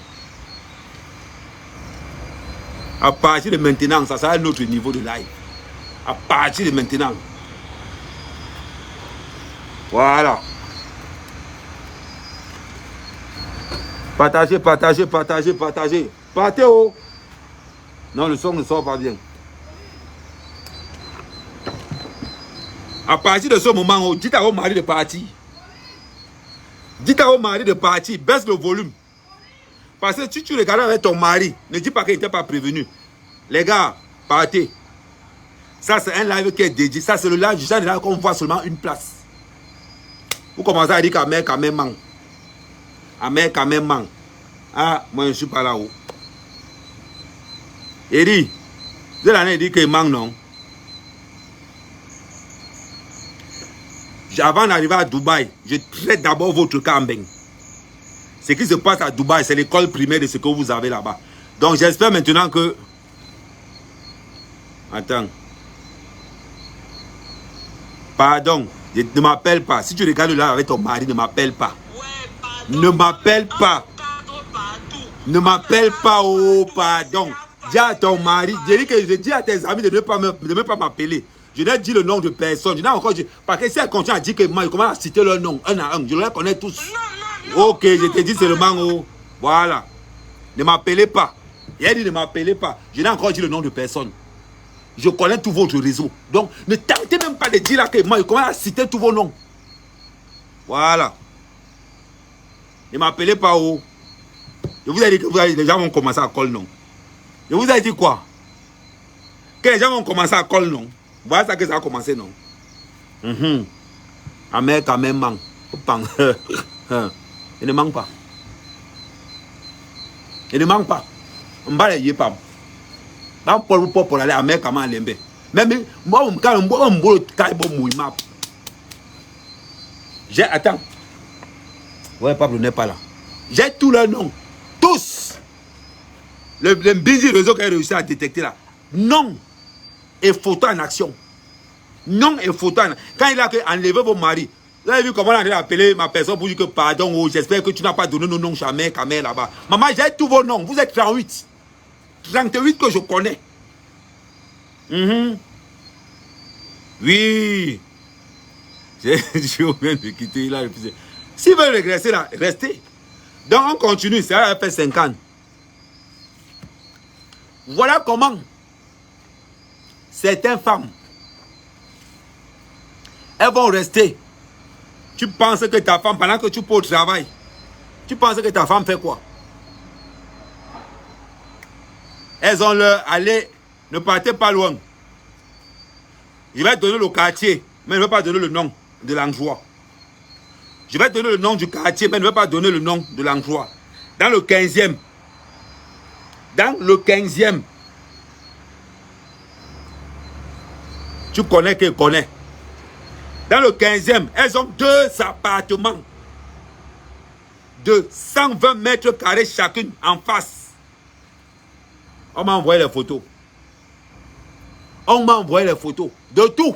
À partir de maintenant, ça sera notre niveau de live. À partir de maintenant. Voilà. Partagez, partagez, partagez, partagez. Partez oh. Non, le son ne sort pas bien. À partir de ce moment, dites à vos maris de partir. Dites à vos maris de partir, baisse le volume. Parce que si tu regardes avec ton mari, ne dis pas qu'il n'était pas prévenu. Les gars, partez. Ça, c'est un live qui est dédié. Ça, c'est le live du genre de live qu'on voit seulement une place. Vous commencez à dire qu'Amère quand même manque. Amère quand même manque. Ah, moi, je ne suis pas là-haut. Il dit, vous allez dire qu'il manque, non? Avant d'arriver à Dubaï, je traite d'abord votre campagne. Ce qui se passe à Dubaï, c'est l'école primaire de ce que vous avez là-bas. Donc j'espère maintenant que... Attends. Pardon, ne m'appelle pas. Si tu regardes là avec ton mari, ne m'appelle pas. Ne m'appelle pas. Ne m'appelle pas, oh pardon. Dis à ton mari, je dis à tes amis de ne pas m'appeler. Je n'ai dit le nom de personne. Je n'ai encore dit. Parce que si elle continue à dire que moi, il commence à citer leur nom, un à un, je les connais tous. Ok, je te dis seulement, oh, voilà. Ne m'appelez pas. Il a dit ne m'appelez pas. Je n'ai encore dit le nom de personne. Je connais tout votre réseau. Donc, ne tentez même pas de dire là que moi, il commence à citer tous vos noms. Voilà. Ne m'appelez pas, oh. Je vous ai dit que les gens vont commencer à coller non. Je vous ai dit quoi? Que les gens vont commencer à coller non. Voilà ça que ça a commencé, non? Amère quand même manque. Il ne manque pas. Il ne manque pas. On va les pas. Dans pour aller à Amère quand même lembe. Même moi, quand on j'ai attends. Ouais, Pablo n'est pas là. J'ai tous leurs noms. Tous. Le busy réseau qui a réussi à détecter là. Non. Et photo en action. Non et photo en action. Quand il a enlevé vos maris, vous avez vu comment on a appelé ma personne pour dire que pardon, oh, j'espère que tu n'as pas donné nos noms jamais, Kamel là-bas. Maman, j'ai tous vos noms. Vous êtes 38. 38 que je connais. Oui. J'ai oublié de quitter là. S'ils veulent régresser là, restez. Donc on continue, ça a fait 50. Voilà comment certaines femmes, elles vont rester. Tu penses que ta femme, pendant que tu peux au travail, tu penses que ta femme fait quoi? Elles ont leur aller, ne partez pas loin. Je vais te donner le quartier, mais je ne vais pas donner le nom de l'endroit. Je vais te donner le nom du quartier, mais je ne vais pas donner le nom de l'endroit. Dans le 15e. Dans le 15e. Tu connais qu'elle connaît. Dans le 15e, elles ont 2 appartements de 120 mètres carrés chacune en face. On m'a envoyé les photos. On m'a envoyé les photos de tout.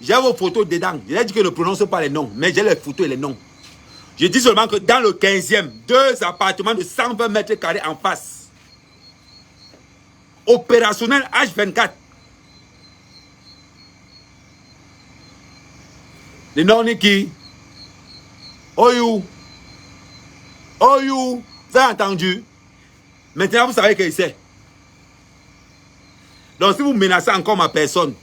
J'ai vos photos dedans. Je n'ai dit que je ne prononce pas les noms, mais j'ai les photos et les noms. Je dis seulement que dans le 15e, 2 appartements de 120 mètres carrés en face. Opérationnel H24. Le nom est qui? Oyou. Oyou. Vous avez entendu? Maintenant, vous savez que c'est. Donc, si vous menacez encore ma personne,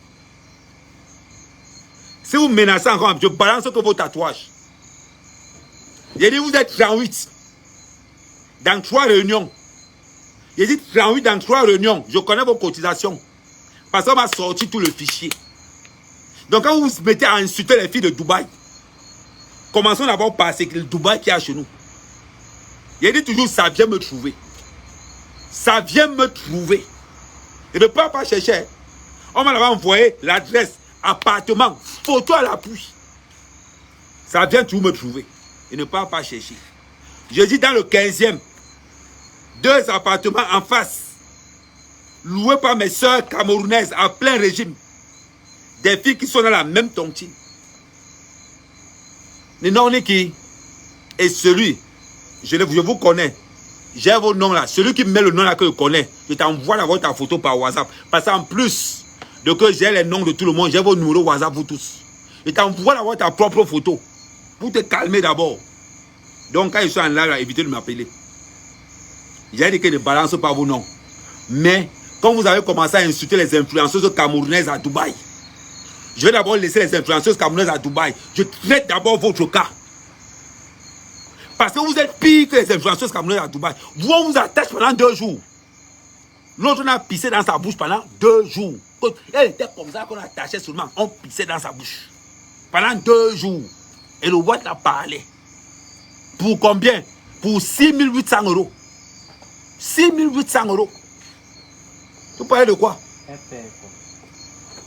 si vous menacez encore, je balance que vos tatouages. J'ai dit, vous êtes 38 dans 3 réunions. J'ai dit 38 dans 3 réunions. Je connais vos cotisations. Parce qu'on m'a sorti tout le fichier. Donc, quand vous vous mettez à insulter les filles de Dubaï, commençons d'abord par ce que le Dubaï qui a chez nous. J'ai dit toujours, ça vient me trouver. Ça vient me trouver. Et ne pas chercher. On m'a envoyé l'adresse, appartement, photo à l'appui. Ça vient tout me trouver. Et ne pas chercher. Je dis dans le 15e, 2 appartements en face, loués par mes soeurs camerounaises à plein régime. Des filles qui sont dans la même tontine. Le nom est qui? Et celui, je vous connais. J'ai vos noms là. Celui qui me met le nom là que je connais, je t'envoie ta photo par WhatsApp. Parce qu'en plus de que j'ai les noms de tout le monde, j'ai vos numéros WhatsApp vous tous. Je t'envoie ta propre photo. Pour te calmer d'abord. Donc quand ils sont en live, évitez de m'appeler. J'ai dit que ne balance pas vos noms. Mais quand vous avez commencé à insulter les influenceuses camerounaises à Dubaï, je vais d'abord laisser les influenceuses camerounaises à Dubaï. Je traite d'abord votre cas. Parce que vous êtes pire que les influenceuses camerounaises à Dubaï. Vous, on vous attache pendant 2 jours. L'autre, on a pissé dans sa bouche pendant 2 jours. Elle était comme ça qu'on attachait seulement. On pissait dans sa bouche. Pendant 2 jours. Et le Watt a parlé. Pour combien? Pour 6800 euros. 6800 euros. Vous parlez de quoi?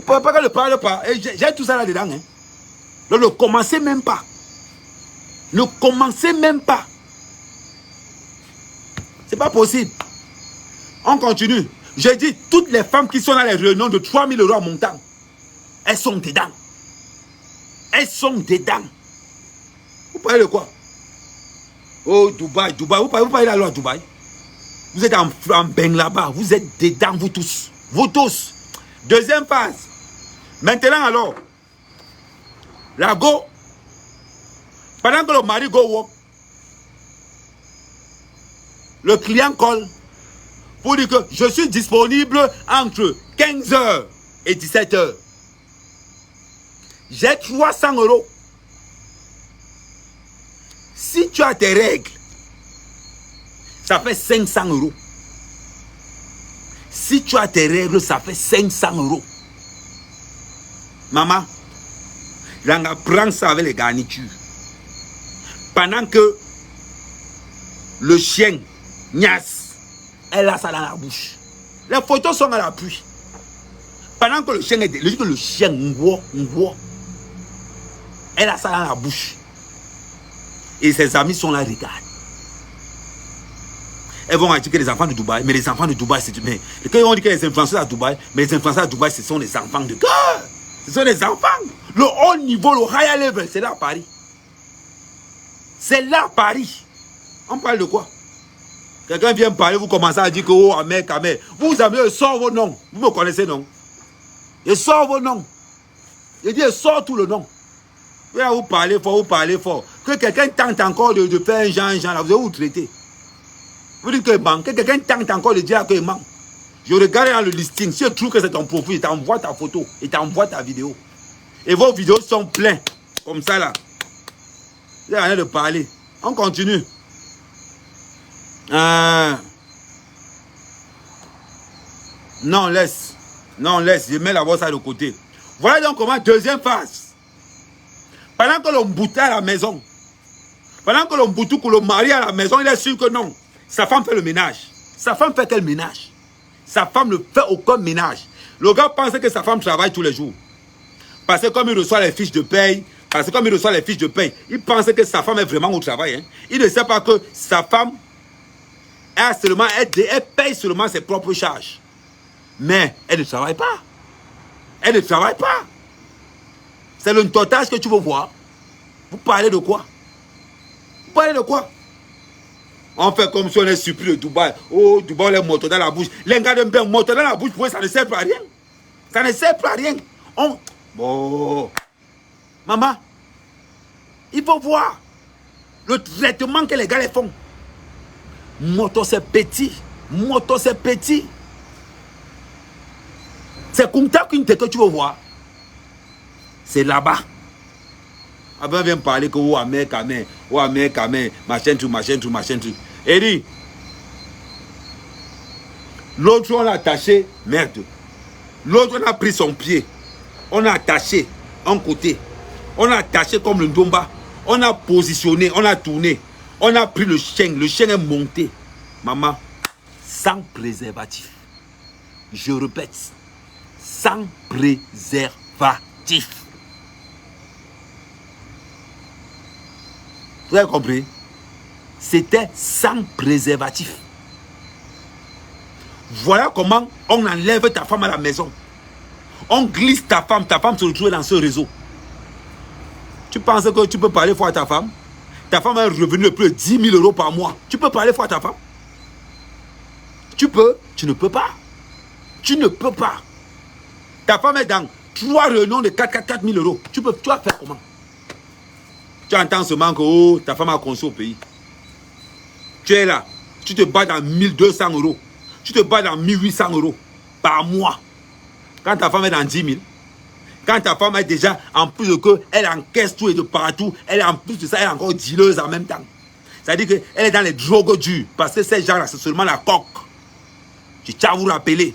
Vous ne parlez pas. J'ai tout ça là-dedans. Hein. Donc ne commencez même pas. Ne commencez même pas. C'est pas possible. On continue. J'ai dit, toutes les femmes qui sont dans les réunions de 3000 euros en montant, elles sont dedans. Elles sont dedans. Vous parlez de quoi? Oh, Dubaï. Vous parlez de la Dubaï. Vous êtes en bain là-bas. Vous êtes dedans, vous tous. Vous tous. Deuxième phase. Maintenant alors, la go, pendant que le mari go walk, le client colle pour dire que je suis disponible entre 15h et 17h. J'ai 300 euros. Si tu as tes règles, ça fait 500 euros. Si tu as tes règles, ça fait 500 euros. Maman, Langa prend ça avec les garnitures. Pendant que le chien, Nias, elle a ça dans la bouche. Les photos sont à l'appui. Pendant que le chien est... Le chien, elle a ça dans la bouche. Et ses amis sont là, regardent. Elles vont dire que les enfants de Dubaï, mais les enfants de Dubaï, c'est... Mais quand ils vont dire que les influenceurs à Dubaï, mais les influenceurs à Dubaï, ce sont les enfants de cœur. Ce sont les enfants. Le haut niveau, le high level, c'est là à Paris. C'est là à Paris. On parle de quoi? Quelqu'un vient parler, vous commencez à dire que, oh, Ahmed, Ahmed. Vous avez sort vos noms. Vous me connaissez, non? Et sort vos noms. Il dit, sort tout le nom. Vous parlez fort, vous parlez fort. Que quelqu'un tente encore de faire un genre, là, vous allez vous traiter. Vous dites qu'il manque. Que quelqu'un tente encore de dire qu'il manque. Je regarde dans le listing. Si je trouve que c'est ton profil, il t'envoie ta photo. Il t'envoie ta vidéo. Et vos vidéos sont pleines. Comme ça, là. Il n'y a rien de parler. On continue. Non, laisse. Non, laisse. Je mets la voix ça de côté. Voilà donc comment, deuxième phase. Pendant que l'on boutait à la maison, pendant que l'on boutou, que l'on marie à la maison, il est sûr que non. Sa femme fait le ménage. Sa femme fait quel ménage? Sa femme ne fait aucun ménage. Le gars pense que sa femme travaille tous les jours. Parce que comme il reçoit les fiches de paye, il pense que sa femme est vraiment au travail. Hein. Il ne sait pas que sa femme, elle paye seulement ses propres charges. Mais elle ne travaille pas. Elle ne travaille pas. C'est le totage que tu veux voir. Vous parlez de quoi? Vous parlez de quoi? On fait comme si on est surpris de Dubaï. Oh, Dubaï, les motos dans la bouche. Les gars de bien motos dans la bouche, ça ne sert pas à rien. Ça ne sert pas à rien. Bon. Maman, il faut voir le traitement que les gars les font. Moto, c'est petit. Moto, c'est petit. C'est comme ça que tu veux voir. C'est là-bas. Avant, vient parler que oh, Ahmed, machin tout. Et dit, l'autre, on l'a attaché, merde. L'autre, on a pris son pied. On a attaché un côté. On a attaché comme le Ndomba. On a positionné, on a tourné. On a pris le chien est monté. Maman, sans préservatif. Je répète, sans préservatif. Vous avez compris? C'était sans préservatif. Voilà comment on enlève ta femme à la maison. On glisse ta femme se retrouve dans ce réseau. Tu penses que tu peux parler fort à ta femme? Ta femme a un revenu de plus de 10 000 € par mois. Tu peux parler fort à ta femme? Tu peux? Tu ne peux pas. Tu ne peux pas. Ta femme est dans 3 réunions de 4 000 €. Tu vas faire comment? Tu entends seulement que oh, ta femme a construit au pays. Tu es là. Tu te bats dans 1200 €. Tu te bats dans 1800 € par mois. Quand ta femme est dans 10 000. Quand ta femme est déjà, en plus de que, elle encaisse tout et de partout, elle est en plus de ça, elle est encore dealeuse en même temps. C'est-à-dire qu'elle est dans les drogues dures. Parce que ces gens-là, c'est seulement la coque. Je tiens à vous rappeler.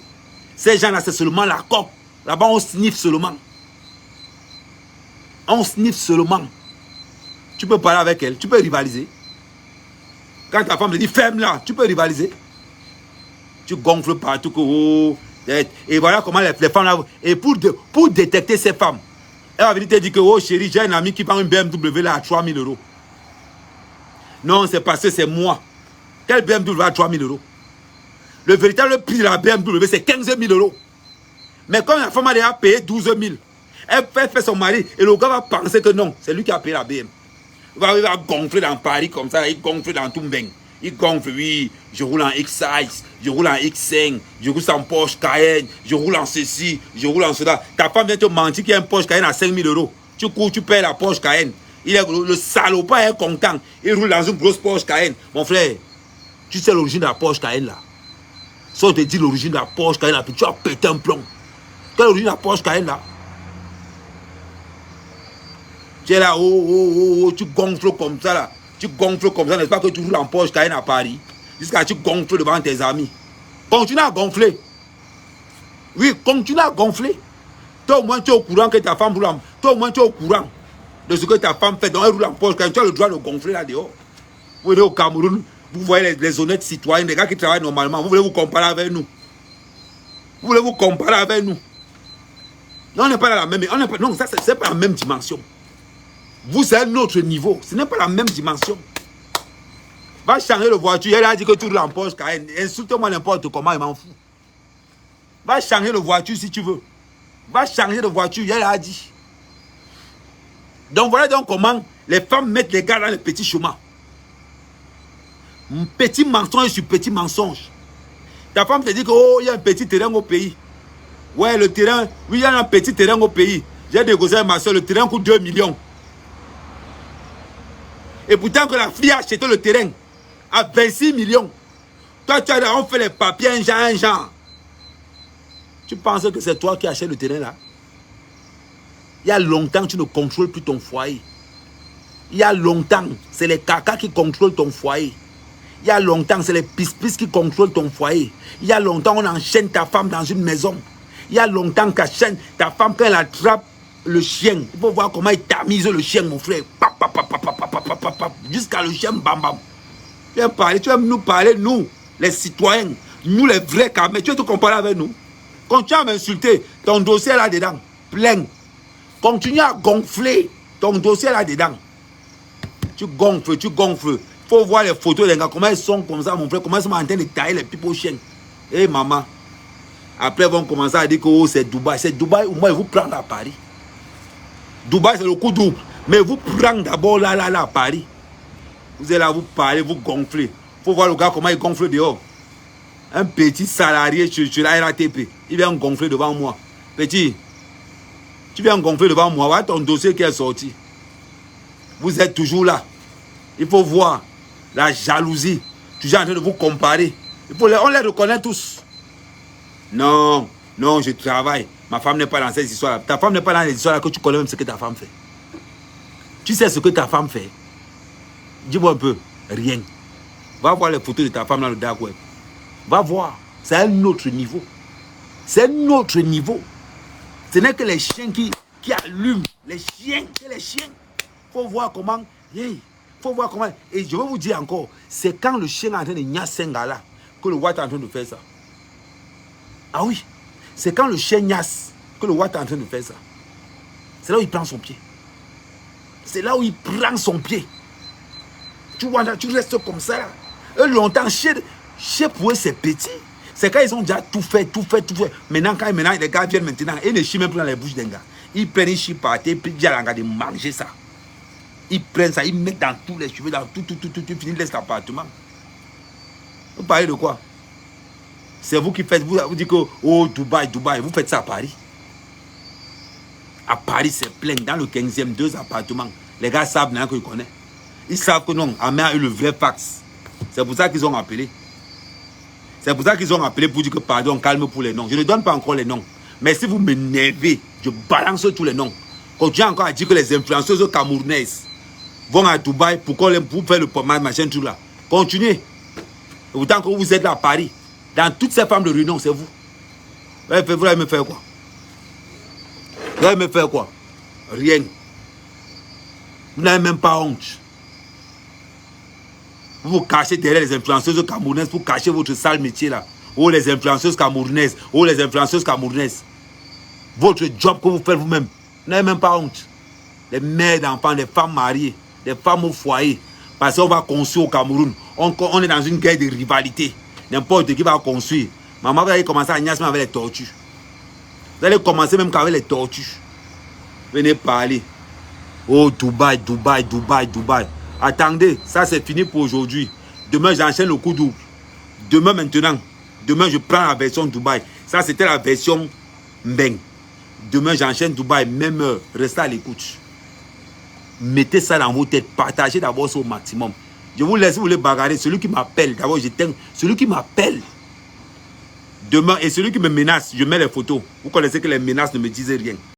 Ces gens-là, c'est seulement la coque. Là-bas, on sniffe seulement. On sniffe seulement. Tu peux parler avec elle, tu peux rivaliser. Quand ta femme te dit ferme-la, tu peux rivaliser. Tu gonfles partout que oh, et voilà comment les femmes là. Et pour détecter ces femmes, elle va venir te dire que oh chérie, j'ai un ami qui prend une BMW là à 3 000 €. Non, c'est parce que c'est moi. Quelle BMW à 3 000 €? Le véritable prix de la BMW, c'est 15 000 €. Mais quand la femme a déjà payé 12 000, elle fait son mari et le gars va penser que non, c'est lui qui a payé la BMW. Il va gonfler dans Paris comme ça, il gonfle dans tout Mbeng. Il gonfle, oui, je roule en X6, je roule en X5, je roule en Porsche Cayenne, je roule en ceci, je roule en cela. Ta femme vient te mentir qu'il y a un Porsche Cayenne à 5 000 €. Tu cours, tu payes la Porsche Cayenne. Le salopard est content. Il roule dans une grosse Porsche Cayenne. Mon frère, tu sais l'origine de la Porsche Cayenne là? Si on te dit l'origine de la Porsche Cayenne là, puis tu as pété un plomb. Quelle est l'origine de la Porsche Cayenne là? Tu es là, oh, tu gonfles comme ça là. Tu gonfles comme ça, n'est-ce pas que tu roules en Porsche Cayenne à Paris? Jusqu'à tu gonfles devant tes amis. Continue à gonfler. Oui, continue à gonfler. Toi au moins tu es au courant que ta femme roule en... Toi au moins tu es au courant de ce que ta femme fait. Donc elle roule en Porsche Cayenne. Tu as le droit de gonfler là dehors. Vous venez au Cameroun, vous voyez les honnêtes citoyens, les gars qui travaillent normalement. Vous voulez vous comparer avec nous? Vous voulez vous comparer avec nous? Non, on n'est pas dans la même... Non, ça c'est pas la même dimension. Vous, c'est un autre niveau. Ce n'est pas la même dimension. Va changer de voiture. Elle a dit que tu roules en Porsche Cayenne. Insulte-moi n'importe comment, il m'en fout. Va changer de voiture si tu veux. Va changer de voiture, elle a dit. Donc voilà donc comment les femmes mettent les gars dans les petits chemins. Petit mensonge sur petit mensonge. Ta femme te dit que oh, il y a un petit terrain au pays. Ouais, le terrain, oui, il y a un petit terrain au pays. J'ai négocié avec ma soeur, le terrain coûte 2 millions. Et pourtant que la fille a acheté le terrain à 26 millions. Toi, tu as on fait les papiers un genre. Tu penses que c'est toi qui achètes le terrain là? Il y a longtemps que tu ne contrôles plus ton foyer. Il y a longtemps, c'est les caca qui contrôlent ton foyer. Il y a longtemps, c'est les pis-pis qui contrôlent ton foyer. Il y a longtemps, on enchaîne ta femme dans une maison. Il y a longtemps qu'elle chaîne ta femme quand elle attrape le chien. Il faut voir comment il tamise le chien, mon frère. Jusqu'à le chien, bam bam. Tu vas nous parler, nous, les citoyens, nous les vrais camés. Tu veux te comparer avec nous? Continue à m'insulter. Ton dossier là-dedans, plein. Continue à gonfler. Ton dossier là-dedans. Tu gonfles, tu gonfles. Il faut voir les photos des gars, comment ils sont comme ça, mon frère. Comment ils sont en train de tailler les pipes aux chiens. Eh maman. Après, ils vont commencer à dire que oh, c'est Dubaï. C'est Dubaï, au moins, ils vous prennent à Paris. Dubaï, c'est le coup double. Mais vous prenez d'abord là, à Paris. Vous êtes là, vous parlez, vous gonflez. Il faut voir le gars comment il gonfle dehors. Un petit salarié sur la RATP. Il vient gonfler devant moi. Petit, tu viens gonfler devant moi. Voilà ton dossier qui est sorti. Vous êtes toujours là. Il faut voir la jalousie. Toujours en train de vous comparer. On les reconnaît tous. Non, non, je travaille. Ma femme n'est pas dans ces histoires-là. Ta femme n'est pas dans les histoires-là que tu connais même ce que ta femme fait. Tu sais ce que ta femme fait? Dis-moi un peu. Rien. Va voir les photos de ta femme dans le dark web. Va voir. C'est un autre niveau. C'est un autre niveau. Ce n'est que les chiens qui allument. Les chiens. C'est les chiens. Il faut voir comment... Hey, faut voir comment... Et je vais vous dire encore, c'est quand le chien est en train de nyasser là, que le Watt est en train de faire ça. Ah oui, c'est quand le chien gnasse que le Watt est en train de faire ça. C'est là où il prend son pied. C'est là où il prend son pied. Tu vois, là, tu restes comme ça. Là. Eux, longtemps, chez pour eux, c'est petit. C'est quand ils ont déjà tout fait. Maintenant, quand les gars viennent maintenant, ils ne chient même plus dans les bouches d'un gars. Ils prennent, ils chient par terre, puis ils disent à l'engagé de manger ça. Ils prennent ça, ils mettent dans tous les cheveux, dans tout, ils laissent l'appartement. Vous parlez de quoi? C'est vous qui faites, vous dites que, oh, Dubaï, vous faites ça à Paris. À Paris, c'est plein. Dans le 15e, 2 appartements. Les gars savent maintenant qu'ils connaissent. Ils savent que non, Amé a eu le vrai fax. C'est pour ça qu'ils ont appelé. C'est pour ça qu'ils ont appelé pour dire que pardon, calme pour les noms. Je ne donne pas encore les noms. Mais si vous m'énervez, je balance tous les noms. Continuez encore à dire que les influenceuses camerounaises vont à Dubaï pour faire le pommade, machin, tout là. Continuez. Autant que vous êtes là à Paris, dans toutes ces femmes de réunion, c'est vous. Vous allez me faire quoi? Vous allez me faire quoi? Rien. Vous n'avez même pas honte. Vous vous cachez derrière les influenceuses camerounaises pour cacher votre sale métier là. Oh les influenceuses camerounaises. Oh les influenceuses camerounaises. Votre job que vous faites vous-même. Vous n'avez même pas honte. Les mères d'enfants, les femmes mariées, les femmes au foyer. Parce qu'on va construire au Cameroun. On est dans une guerre de rivalité. N'importe qui va construire. Maman, vous allez commencer à niaser avec les tortues. Vous allez commencer même qu'avec les tortues. Venez parler. Oh Dubaï. Attendez, ça c'est fini pour aujourd'hui. Demain, j'enchaîne le coup double. Demain, je prends la version Dubaï. Ça, c'était la version Mbeng. Demain, j'enchaîne Dubaï, même heure. Restez à l'écoute. Mettez ça dans vos têtes. Partagez d'abord ça au maximum. Je vous laisse, vous voulez bagarrer. Celui qui m'appelle, d'abord, celui qui m'appelle. Demain, et celui qui me menace, je mets les photos. Vous connaissez que les menaces ne me disent rien.